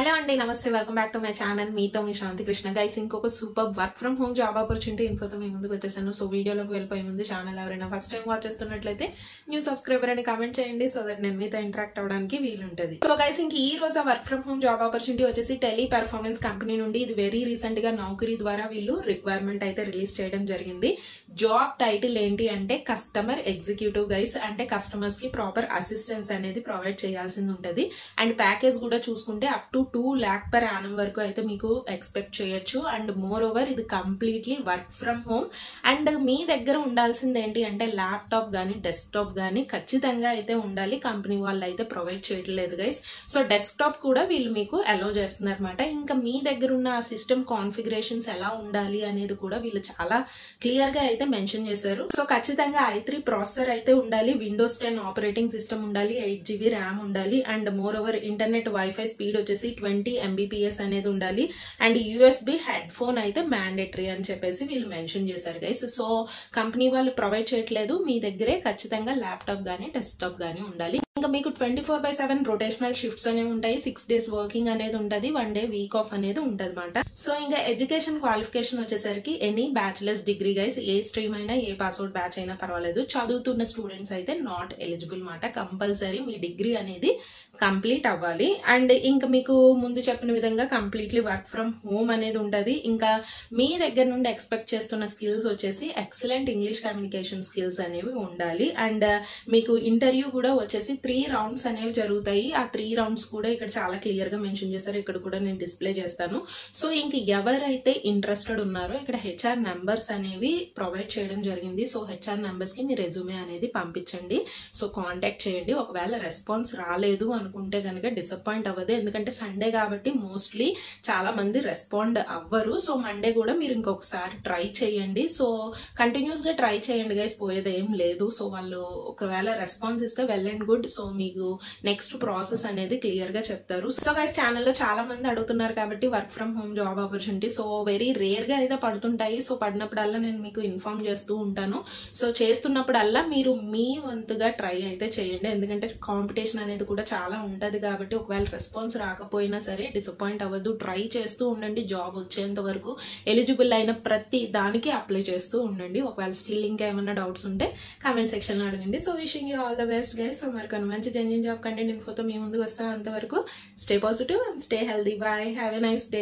Hello అండి, నమస్తే. Welcome back to my channel. మీతో మీ శాంతి కృష్ణ. గైస్, ఇంకొక super work from home job opportunity ఇన్ఫోతో మీ ముందుకు వచ్చేసాను. సో వీడియోలోకి వెళ్ళిపోయే ముందు ఛానల్ ఎవరైనా ఫస్ట్ టైం వాచ్ చేస్తున్నట్లయితే న్యూ సబ్స్క్రైబర్ అని కామెంట్ చేయండి, సో దట్ నేను మీతో ఇంటరాక్ట్ అవ్వడానికి వీలుంటుంది. సో గైస్, ఇంక ఈ రోజు work from home job opportunity వచ్చేసి టెలి పెర్ఫార్మెన్స్ కంపెనీ నుండి. ఇది వెరీ రీసెంట్ గా నౌకరీ ద్వారా వీళ్ళు రిక్వైర్మెంట్ అయితే రిలీజ్ చేయడం జరిగింది. జాబ్ టైటిల్ ఏంటి అంటే కస్టమర్ ఎగ్జిక్యూటివ్ గైస్. అంటే కస్టమర్స్ కి ప్రాపర్ అసిస్టెన్స్ అనేది ప్రొవైడ్ చేయాల్సింది ఉంటుంది. అండ్ ప్యాకేజ్ కూడా చూసుకుంటే up to 2 lakh per annum వరకు అయితే మీకు ఎక్స్పెక్ట్ చేయొచ్చు. అండ్ మోర్ ఓవర్ ఇది completely work from home. And మీ దగ్గర ఉండాల్సింది ఏంటి అంటే ల్యాప్టాప్ కానీ డెస్క్టాప్ కానీ ఖచ్చితంగా అయితే ఉండాలి. కంపెనీ వాళ్ళు అయితే ప్రొవైడ్ చేయట్లేదు గైస్. సో డెస్క్టాప్ కూడా వీళ్ళు మీకు అలో చేస్తున్నారు అనమాట. ఇంకా మీ దగ్గర ఉన్న ఆ సిస్టమ్ కాన్ఫిగరేషన్స్ ఎలా ఉండాలి అనేది కూడా వీళ్ళు చాలా క్లియర్ గా అయితే మెన్షన్ చేశారు. సో ఖచ్చితంగా i3 ప్రాసెసర్ అయితే ఉండాలి, విండోస్ 10 ఆపరేటింగ్ సిస్టమ్ ఉండాలి, 8GB ర్యామ్ ఉండాలి. And more over internet wifi speed వచ్చేసి 20 Mbps అనేది ఉండాలి. అండ్ USB హెడ్ ఫోన్ అయితే మ్యాండేటరీ అని చెప్పేసి వీళ్ళు మెన్షన్ చేశారు గైస్. సో కంపెనీ వాళ్ళు ప్రొవైడ్ చేయట్లేదు, మీ దగ్గరే ఖచ్చితంగా ల్యాప్టాప్ గానీ డెస్క్టాప్ గానీ ఉండాలి. ఇంకా మీకు 24/7 రొటేషనల్ షిఫ్ట్స్ అనేవి ఉంటాయి. 6 days వర్కింగ్ అనేది ఉంటుంది, 1 day వీక్ ఆఫ్ అనేది ఉంటుంది అనమాట. సో ఇంకా ఎడ్యుకేషన్ క్వాలిఫికేషన్ వచ్చేసరికి ఎనీ బ్యాచిలర్స్ డిగ్రీ గైస్. ఏ స్ట్రీమ్ అయినా ఏ పాస్అవుట్ బ్యాచ్ అయినా పర్వాలేదు. చదువుతున్న స్టూడెంట్స్ అయితే నాట్ ఎలిజిబుల్ మాట. కంపల్సరీ మీ డిగ్రీ అనేది కంప్లీట్ అవ్వాలి. అండ్ ఇంకా మీకు ముందు చెప్పిన విధంగా కంప్లీట్లీ వర్క్ ఫ్రమ్ హోమ్ అనేది ఉంటుంది. ఇంకా మీ దగ్గర నుండి ఎక్స్పెక్ట్ చేస్తున్న స్కిల్స్ వచ్చేసి ఎక్సలెంట్ ఇంగ్లీష్ కమ్యూనికేషన్ స్కిల్స్ అనేవి ఉండాలి. అండ్ మీకు ఇంటర్వ్యూ కూడా వచ్చేసి 3 rounds అనేవి జరుగుతాయి. ఆ 3 rounds కూడా ఇక్కడ చాలా క్లియర్ గా మెన్షన్ చేశారు. ఇక్కడ కూడా నేను డిస్ప్లే చేస్తాను. సో ఇంక ఎవరైతే ఇంట్రెస్టెడ్ ఉన్నారో ఇక్కడ హెచ్ఆర్ నెంబర్స్ అనేవి ప్రొవైడ్ చేయడం జరిగింది. సో హెచ్ఆర్ నెంబర్స్ కి మీ రెజ్యూమే అనేది పంపించండి. సో కాంటాక్ట్ చేయండి. ఒకవేళ రెస్పాన్స్ రాలేదు అనుకుంటే కనుక డిసప్పాయింట్ అవ్వదు. ఎందుకంటే సండే కాబట్టి మోస్ట్లీ చాలా మంది రెస్పాండ్ అవ్వరు. సో మండే కూడా మీరు ఇంకొకసారి ట్రై చేయండి. సో కంటిన్యూస్ గా ట్రై చేయండి గైస్, పోయేది ఏం లేదు. సో వాళ్ళు ఒకవేళ రెస్పాన్స్ ఇస్తే వెల్ అండ్ గుడ్. సో మీకు నెక్స్ట్ ప్రాసెస్ అనేది క్లియర్ గా చెప్తారు. సో గైస్, ఛానల్లో చాలా మంది అడుగుతున్నారు కాబట్టి work from home job opportunity so very rare గా అయితే పడుతుంటాయి. సో పడినప్పుడల్లా నేను మీకు ఇన్ఫార్మ్ చేస్తూ ఉంటాను. సో చేస్తున్నప్పుడల్లా మీరు మీ వంతుగా ట్రై అయితే చేయండి. ఎందుకంటే కాంపిటీషన్ అనేది కూడా చాలా ఉంటది కాబట్టి ఒకవేళ రెస్పాన్స్ రాకపోయినా సరే డిసప్పాయింట్ అవ్వద్దు. ట్రై చేస్తూ ఉండండి. జాబ్ వచ్చేంత వరకు ఎలిజిబుల్ అయిన ప్రతి దానికి అప్లై చేస్తూ ఉండండి. ఒకవేళ స్టిల్ ఇంకా ఏమైనా డౌట్స్ ఉంటే కామెంట్ సెక్షన్ లో అడగండి. So wishing you all the best guys. So మరి కొన్ని మంచి జెన్యూన్ జాబ్ కంటెంట్ ఇన్ఫోతో మీ ముందుకు వస్తాను. అంతవరకు stay positive and stay healthy. Bye, have a nice day.